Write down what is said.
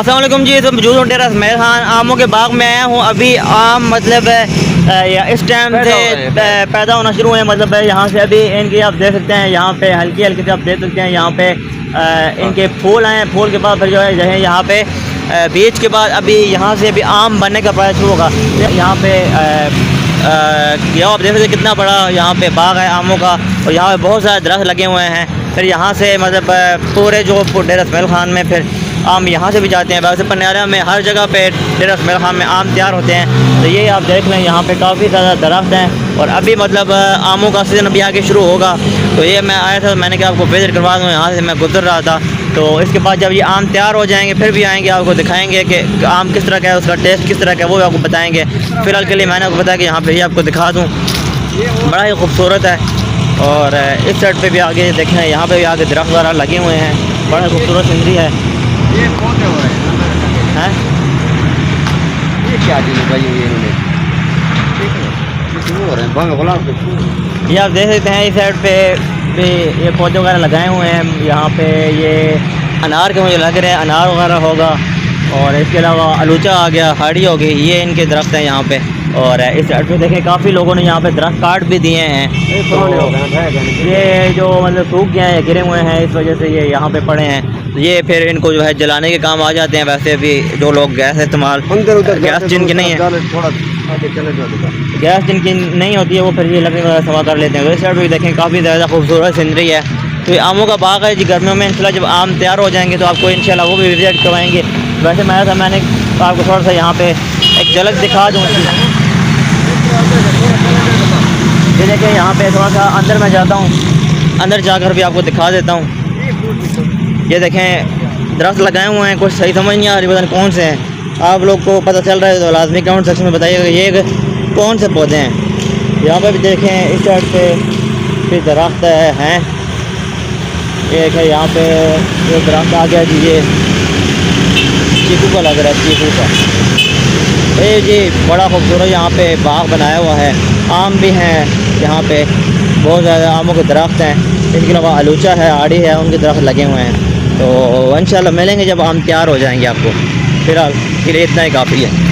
अस्सलाम वालेकुम जी। तो मौजूद हूँ डेरा इसमाइल खान आमों के बाग में आया हूँ। अभी आम मतलब इस टाइम से पैदा होना शुरू हुए, मतलब यहाँ से अभी इनकी आप देख सकते हैं, यहाँ पे हल्की हल्की से आप देख सकते हैं, यहाँ पे इनके फूल आए। फूल के बाद फिर जो है यहाँ पे बीज के बाद अभी यहाँ से अभी आम बनने का प्रयास शुरू होगा। यहाँ पे आप देख सकते हैं कितना बड़ा यहाँ पे बाग है आमों का, और यहाँ पे बहुत सारे दरख्त लगे हुए हैं। फिर यहाँ से मतलब पूरे जो डेरा इसमाइल खान में फिर आम यहाँ से भी जाते हैं। वैसे पन्यारा में हर जगह पे डेरा इसमाइल खान में आम तैयार होते हैं। तो ये आप देख लें, यहाँ पे काफ़ी ज़्यादा दरख्त हैं और अभी मतलब आमों का सीज़न अभी आगे शुरू होगा। तो ये मैं आया था, मैंने कहा आपको विजिट करवा दूँ, यहाँ से मैं गुजर रहा था। तो इसके बाद जब ये आम तैयार हो जाएंगे फिर भी आएंगे, आपको दिखाएंगे कि आम किस तरह का है, उसका टेस्ट किस तरह का है, वो भी आपको बताएंगे। फ़िलहाल के लिए मैंने आपको बताया कि यहाँ पर ही आपको दिखा दूँ, बड़ा ही खूबसूरत है। और इस साइड पे भी आगे देखें, यहाँ पे भी आगे दरख्त वगैरह लगे हुए हैं, बड़ा खूबसूरत सीनरी है। ये पौधे हो रहे हैं, ये क्या चीज़ भाई ये इन्होंने हो रहे हैं गुलाब के फूल। ये आप देख सकते हैं इस साइड पे भी ये पौधे वगैरह लगाए हुए हैं। यहाँ पे ये अनार के मुझे लग रहे हैं, अनार वगैरह होगा। और इसके अलावा आलूचा आ गया, हाड़ी हो गई, ये इनके दरख्त हैं यहाँ पे। और इस साइड पे देखें काफ़ी लोगों ने यहाँ पे दरख्त काट भी दिए हैं। तो ये जो मतलब सूख गए हैं, गिरे हुए हैं, इस वजह से ये यहाँ पे पड़े हैं। तो ये फिर इनको जो है जलाने के काम आ जाते हैं। वैसे भी जो लोग गैस इस्तेमाल गैस जिनकी नहीं है, गैस जिनकी नहीं होती है, वो फिर ये लकड़ी वगैरह सवा कर लेते हैं। तो इस साइड पर देखें काफ़ी ज़्यादा खूबसूरत सीनरी है। तो ये आमों का बाग है जी। गर्मियों में इंशाल्लाह जब आम तैयार हो जाएंगे तो आपको इंशाल्लाह वो भी विजिट करवाएंगे। वैसे मैं था, मैंने आपको थोड़ा सा यहाँ पे एक झलक दिखा दूँ। ये देखिए यहाँ पे थोड़ा सा अंदर मैं जाता हूँ, अंदर जाकर भी आपको दिखा देता हूँ। ये देखें दरख्त लगाए हुए हैं, कुछ सही समझ नहीं आ रही पता नहीं कौन से हैं। आप लोग को पता चल रहा है तो लाजमी कमेंट सेक्शन में बताइएगा ये कौन से पौधे हैं। यहाँ पे भी देखें इस साइड पे भी दरख्त हैं। एक है यहाँ पे ये दरख्त आ गया जी, ये चीकू का लग रहा है, चीकू का। ये जी बड़ा खूबसूरत यहाँ पे बाग बनाया हुआ है। आम भी हैं यहाँ पे, बहुत ज़्यादा आमों के दरख्त हैं। इसके अलावा आलूचा है, आड़ी है, उनके दरख्त लगे हुए हैं। तो इंशाल्लाह मिलेंगे जब आम तैयार हो जाएंगे आपको। फ़िलहाल के लिए इतना ही काफ़ी है।